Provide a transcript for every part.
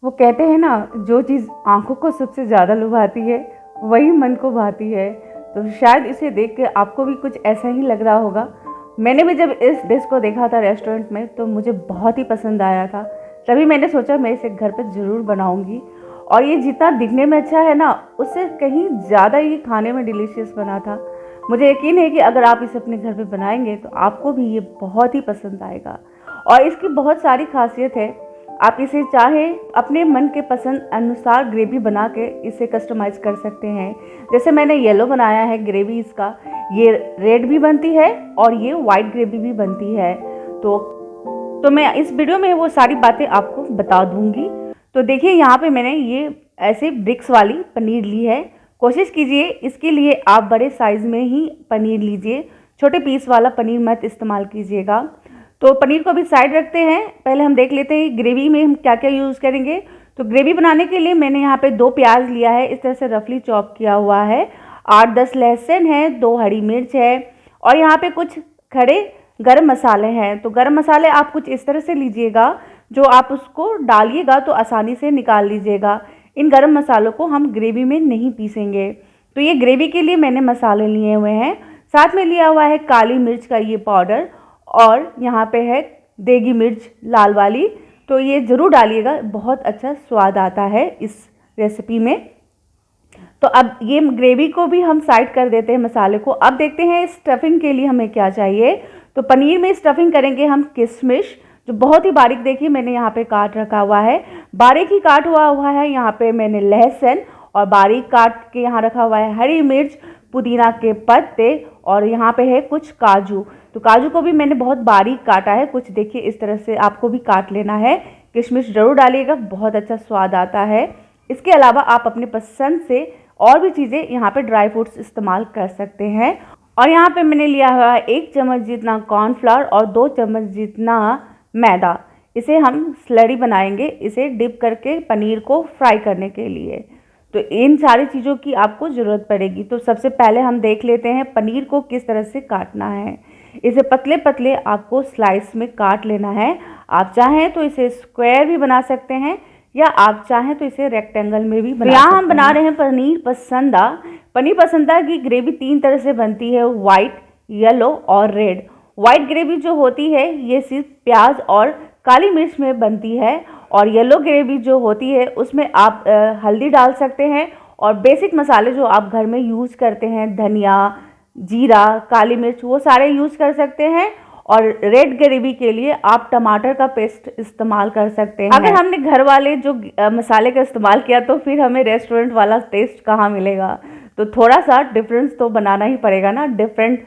वो कहते हैं ना, जो चीज़ आँखों को सबसे ज़्यादा लुभाती है वही मन को भाती है। तो शायद इसे देख के आपको भी कुछ ऐसा ही लग रहा होगा। मैंने भी जब इस डिश को देखा था रेस्टोरेंट में तो मुझे बहुत ही पसंद आया था। तभी मैंने सोचा मैं इसे घर पर ज़रूर बनाऊंगी। और ये जितना दिखने में अच्छा है ना, उससे कहीं ज़्यादा ये खाने में डिलीशियस बना था। मुझे यकीन है कि अगर आप इसे अपने घर पे बनाएंगे तो आपको भी ये बहुत ही पसंद आएगा। और इसकी बहुत सारी खासियत है। आप इसे चाहें अपने मन के पसंद अनुसार ग्रेवी बना के इसे कस्टमाइज़ कर सकते हैं। जैसे मैंने येलो बनाया है ग्रेवी इसका, ये रेड भी बनती है और ये वाइट ग्रेवी भी बनती है। तो मैं इस वीडियो में वो सारी बातें आपको बता दूंगी। तो देखिए यहाँ पे मैंने ये ऐसे ब्रिक्स वाली पनीर ली है। कोशिश कीजिए इसके लिए आप बड़े साइज़ में ही पनीर लीजिए, छोटे पीस वाला पनीर मत इस्तेमाल कीजिएगा। तो पनीर को भी साइड रखते हैं। पहले हम देख लेते हैं ग्रेवी में हम क्या क्या यूज़ करेंगे। तो ग्रेवी बनाने के लिए मैंने यहाँ पे 2 प्याज लिया है, इस तरह से रफली चॉप किया हुआ है। 8-10 लहसुन है, 2 हरी मिर्च है और यहाँ पे कुछ खड़े गरम मसाले हैं। तो गरम मसाले आप कुछ इस तरह से लीजिएगा, जो आप उसको डालिएगा तो आसानी से निकाल लीजिएगा। इन गरम मसालों को हम ग्रेवी में नहीं पीसेंगे। तो ये ग्रेवी के लिए मैंने मसाले लिए हुए हैं। साथ में लिया हुआ है काली मिर्च का ये पाउडर और यहाँ पे है देगी मिर्च लाल वाली। तो ये ज़रूर डालिएगा, बहुत अच्छा स्वाद आता है इस रेसिपी में। तो अब ये ग्रेवी को भी हम साइड कर देते हैं मसाले को। अब देखते हैं स्टफिंग के लिए हमें क्या चाहिए। तो पनीर में स्टफिंग करेंगे हम किशमिश, जो बहुत ही बारीक देखिए मैंने यहाँ पे काट रखा हुआ है। बारीक ही काट हुआ है यहाँ पे मैंने लहसुन और बारीक काट के यहाँ रखा हुआ है हरी मिर्च, पुदीना के पत्ते और यहाँ पे है कुछ काजू। तो काजू को भी मैंने बहुत बारीक काटा है, कुछ देखिए इस तरह से आपको भी काट लेना है। किशमिश ज़रूर डालिएगा, बहुत अच्छा स्वाद आता है। इसके अलावा आप अपने पसंद से और भी चीज़ें यहाँ पे ड्राई फ्रूट्स इस्तेमाल कर सकते हैं। और यहाँ पे मैंने लिया हुआ है 1 चम्मच जितना कॉर्नफ्लावर और 2 चम्मच जितना मैदा। इसे हम स्लरी बनाएंगे, इसे डिप करके पनीर को फ्राई करने के लिए। तो इन सारी चीज़ों की आपको ज़रूरत पड़ेगी। तो सबसे पहले हम देख लेते हैं पनीर को किस तरह से काटना है। इसे पतले पतले आपको स्लाइस में काट लेना है। आप चाहें तो इसे स्क्वायर भी बना सकते हैं या आप चाहें तो इसे रेक्टेंगल में भी बना सकते हैं। यहाँ हम बना रहे हैं पनीर पसंदा। पनीर पसंदा की ग्रेवी 3 तरह से बनती है, वाइट, येलो और रेड। वाइट ग्रेवी जो होती है ये सिर्फ प्याज और काली मिर्च में बनती है और येलो ग्रेवी जो होती है उसमें आप हल्दी डाल सकते हैं और बेसिक मसाले जो आप घर में यूज़ करते हैं, धनिया, जीरा, काली मिर्च, वो सारे यूज़ कर सकते हैं। और रेड ग्रेवी के लिए आप टमाटर का पेस्ट इस्तेमाल कर सकते हैं। अगर हमने घर वाले जो मसाले का इस्तेमाल किया तो फिर हमें रेस्टोरेंट वाला टेस्ट कहाँ मिलेगा। तो थोड़ा सा डिफरेंस तो बनाना ही पड़ेगा ना डिफरेंट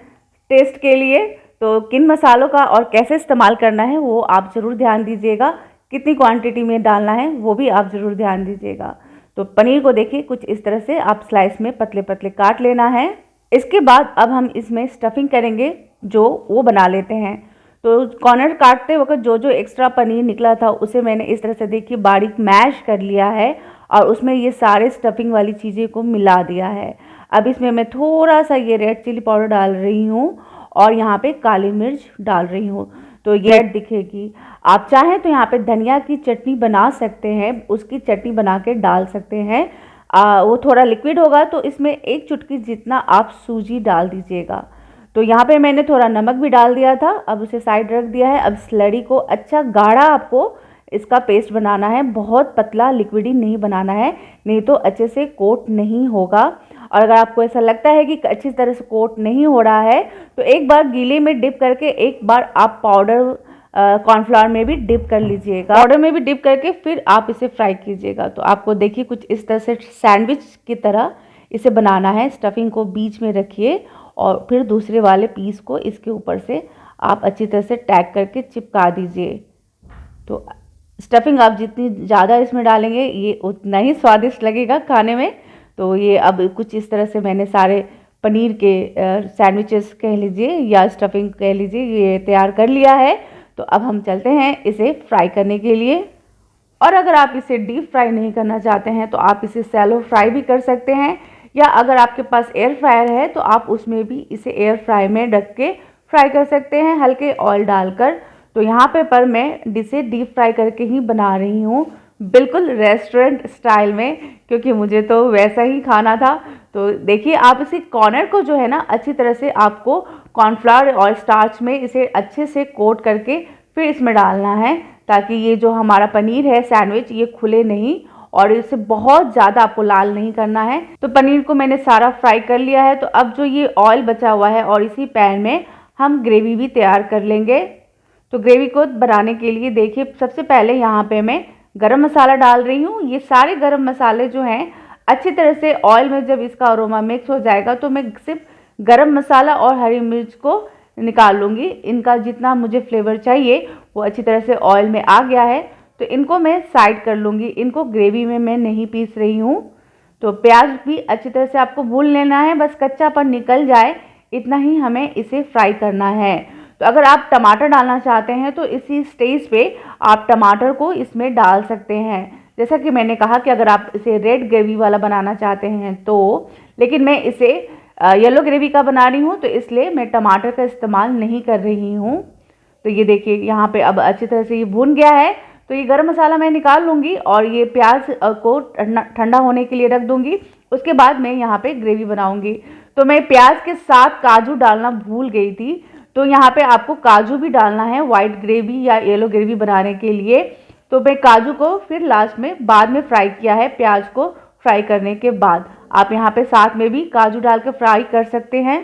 टेस्ट के लिए। तो किन मसालों का और कैसे इस्तेमाल करना है वो आप ज़रूर ध्यान दीजिएगा, कितनी क्वांटिटी में डालना है वो भी आप ज़रूर ध्यान दीजिएगा। तो पनीर को देखिए कुछ इस तरह से आप स्लाइस में पतले पतले काट लेना है। इसके बाद अब हम इसमें स्टफिंग करेंगे, जो वो बना लेते हैं। तो कॉर्नर काटते वक्त जो जो एक्स्ट्रा पनीर निकला था उसे मैंने इस तरह से देखिए बारीक मैश कर लिया है और उसमें ये सारे स्टफिंग वाली चीज़ें को मिला दिया है। अब इसमें मैं थोड़ा सा ये रेड चिली पाउडर डाल रही हूँ और यहाँ पे काली मिर्च डाल रही हूँ, तो ये रेड दिखेगी। आप चाहें तो यहाँ पे धनिया की चटनी बना सकते हैं, उसकी चटनी बना के डाल सकते हैं। वो थोड़ा लिक्विड होगा तो इसमें 1 चुटकी जितना आप सूजी डाल दीजिएगा। तो यहाँ पे मैंने थोड़ा नमक भी डाल दिया था, अब उसे साइड रख दिया है। अब स्लरी को अच्छा गाढ़ा आपको इसका पेस्ट बनाना है, बहुत पतला लिक्विडी नहीं बनाना है, नहीं तो अच्छे से कोट नहीं होगा। और अगर आपको ऐसा लगता है कि अच्छी तरह से कोट नहीं हो रहा है तो एक बार गीले में डिप करके एक बार आप पाउडर कॉर्नफ्लावर में भी डिप कर लीजिएगा। पाउडर में भी डिप करके फिर आप इसे फ्राई कीजिएगा। तो आपको देखिए कुछ इस तरह से सैंडविच की तरह इसे बनाना है। स्टफिंग को बीच में रखिए और फिर दूसरे वाले पीस को इसके ऊपर से आप अच्छी तरह से टैग करके चिपका दीजिए। तो स्टफिंग आप जितनी ज़्यादा इसमें डालेंगे ये उतना ही स्वादिष्ट लगेगा खाने में। तो ये अब कुछ इस तरह से मैंने सारे पनीर के सैंडविचेस कह लीजिए या स्टफिंग कह लीजिए ये तैयार कर लिया है। तो अब हम चलते हैं इसे फ्राई करने के लिए। और अगर आप इसे डीप फ्राई नहीं करना चाहते हैं तो आप इसे सैलो फ्राई भी कर सकते हैं, या अगर आपके पास एयर फ्रायर है तो आप उसमें भी इसे एयर फ्राई में रख के फ्राई कर सकते हैं हल्के ऑयल डालकर। तो यहाँ पे पर मैं इसे डीप फ्राई करके ही बना रही हूँ, बिल्कुल रेस्टोरेंट स्टाइल में, क्योंकि मुझे तो वैसा ही खाना था। तो देखिए आप इसी कॉर्नर को जो है ना अच्छी तरह से आपको कॉर्नफ्लावर और स्टार्च में इसे अच्छे से कोट करके फिर इसमें डालना है, ताकि ये जो हमारा पनीर है सैंडविच ये खुले नहीं, और इसे बहुत ज़्यादा आपको लाल नहीं करना है। तो पनीर को मैंने सारा फ्राई कर लिया है। तो अब जो ये ऑयल बचा हुआ है और इसी पैन में हम ग्रेवी भी तैयार कर लेंगे। तो ग्रेवी को बनाने के लिए देखिए सबसे पहले यहाँ पे मैं गरम मसाला डाल रही हूँ। ये सारे गरम मसाले जो हैं अच्छी तरह से ऑयल में जब इसका अरोमा मिक्स हो जाएगा तो मैं सिर्फ गरम मसाला और हरी मिर्च को निकाल लूँगी। इनका जितना मुझे फ्लेवर चाहिए वो अच्छी तरह से ऑयल में आ गया है, तो इनको मैं साइड कर लूँगी। इनको ग्रेवी में मैं नहीं पीस रही हूँ। तो प्याज भी अच्छी तरह से आपको भून लेना है, बस कच्चापन निकल जाए इतना ही हमें इसे फ्राई करना है। तो अगर आप टमाटर डालना चाहते हैं तो इसी स्टेज पे आप टमाटर को इसमें डाल सकते हैं। जैसा कि मैंने कहा कि अगर आप इसे रेड ग्रेवी वाला बनाना चाहते हैं तो, लेकिन मैं इसे येलो ग्रेवी का बना रही हूँ तो इसलिए मैं टमाटर का इस्तेमाल नहीं कर रही हूँ। तो ये देखिए यहाँ पे अब अच्छी तरह से ये भून गया है। तो ये गरम मसाला मैं निकाल लूँगी और ये प्याज को ठंडा होने के लिए रख दूँगी। उसके बाद मैं यहाँ पे ग्रेवी बनाऊँगी। तो मैं प्याज के साथ काजू डालना भूल गई थी, तो यहाँ पे आपको काजू भी डालना है वाइट ग्रेवी या येलो ग्रेवी बनाने के लिए। तो मैं काजू को फिर लास्ट में बाद में फ्राई किया है, प्याज को फ्राई करने के बाद। आप यहाँ पे साथ में भी काजू डाल के फ्राई कर सकते हैं।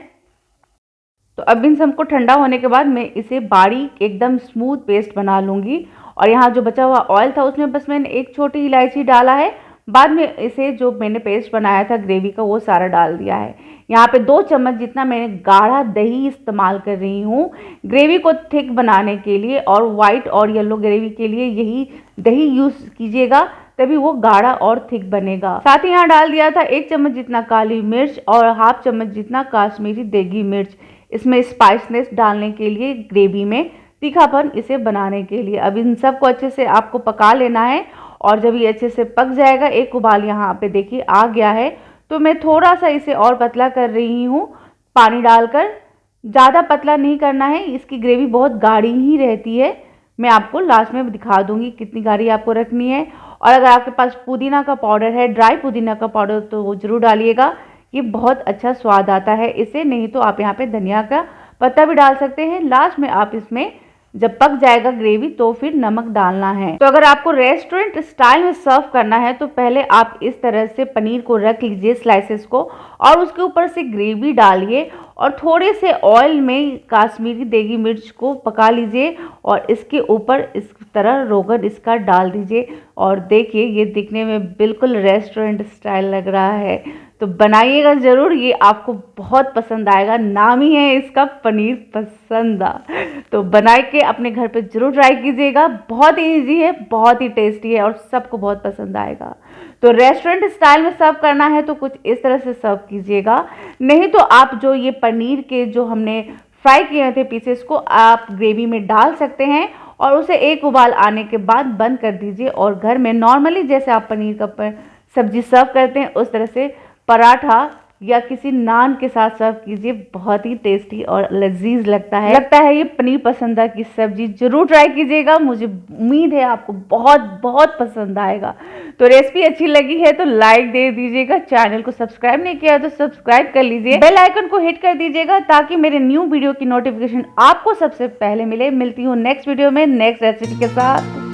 तो अब इन सबको ठंडा होने के बाद मैं इसे बारीक एकदम स्मूथ पेस्ट बना लूँगी। और यहाँ जो बचा हुआ ऑयल था उसमें बस मैंने एक छोटी इलायची डाला है। बाद में इसे जो मैंने पेस्ट बनाया था ग्रेवी का वो सारा डाल दिया है। यहाँ पे 2 चम्मच जितना मैंने गाढ़ा दही इस्तेमाल कर रही हूँ ग्रेवी को थिक बनाने के लिए, और वाइट और येलो ग्रेवी के लिए यही दही यूज़ कीजिएगा, तभी वो गाढ़ा और थिक बनेगा। साथ ही यहाँ डाल दिया था 1 चम्मच जितना काली मिर्च और हाफ चम्मच जितना काश्मीरी देगी मिर्च, इसमें स्पाइसनेस डालने के लिए, ग्रेवी में तीखापन इसे बनाने के लिए। अब इन सबको अच्छे से आपको पका लेना है, और जब ये अच्छे से पक जाएगा, एक उबाल यहाँ पे देखिए आ गया है, तो मैं थोड़ा सा इसे और पतला कर रही हूँ पानी डालकर। ज़्यादा पतला नहीं करना है, इसकी ग्रेवी बहुत गाढ़ी ही रहती है। मैं आपको लास्ट में दिखा दूँगी कितनी गाढ़ी आपको रखनी है। और अगर आपके पास पुदीना का पाउडर है, ड्राई पुदीना का पाउडर, तो वो ज़रूर डालिएगा, ये बहुत अच्छा स्वाद आता है इससे। नहीं तो आप यहाँ पे धनिया का पत्ता भी डाल सकते हैं। लास्ट में आप इसमें जब पक जाएगा ग्रेवी तो फिर नमक डालना है। तो अगर आपको रेस्टोरेंट स्टाइल में सर्व करना है तो पहले आप इस तरह से पनीर को रख लीजिए स्लाइसेस को, और उसके ऊपर से ग्रेवी डालिए और थोड़े से ऑयल में काश्मीरी देगी मिर्च को पका लीजिए, और इसके ऊपर इस तरह रोगन इसका डाल दीजिए। और देखिए ये दिखने में बिल्कुल रेस्टोरेंट स्टाइल लग रहा है। तो बनाइएगा ज़रूर, ये आपको बहुत पसंद आएगा। नाम ही है इसका पनीर पसंदा। तो बना के अपने घर पे ज़रूर ट्राई कीजिएगा। बहुत ही ईजी है, बहुत ही टेस्टी है और सबको बहुत पसंद आएगा। तो रेस्टोरेंट स्टाइल में सर्व करना है तो कुछ इस तरह से सर्व कीजिएगा। नहीं तो आप जो ये पनीर के जो हमने फ्राई किए थे पीसेस को आप ग्रेवी में डाल सकते हैं, और उसे एक उबाल आने के बाद बंद कर दीजिए, और घर में नॉर्मली जैसे आप पनीर का सब्जी सर्व करते हैं उस तरह से पराठा या किसी नान के साथ सर्व कीजिए। बहुत ही टेस्टी और लजीज लगता है ये पनीर पसंदा की सब्जी। जरूर ट्राई कीजिएगा, मुझे उम्मीद है आपको बहुत बहुत पसंद आएगा। तो रेसिपी अच्छी लगी है तो लाइक दे दीजिएगा, चैनल को सब्सक्राइब नहीं किया तो सब्सक्राइब कर लीजिए, बेल आइकन को हिट कर दीजिएगा ताकि मेरे न्यू वीडियो की नोटिफिकेशन आपको सबसे पहले मिले। मिलती हूँ नेक्स्ट वीडियो में नेक्स्ट रेसिपी के साथ।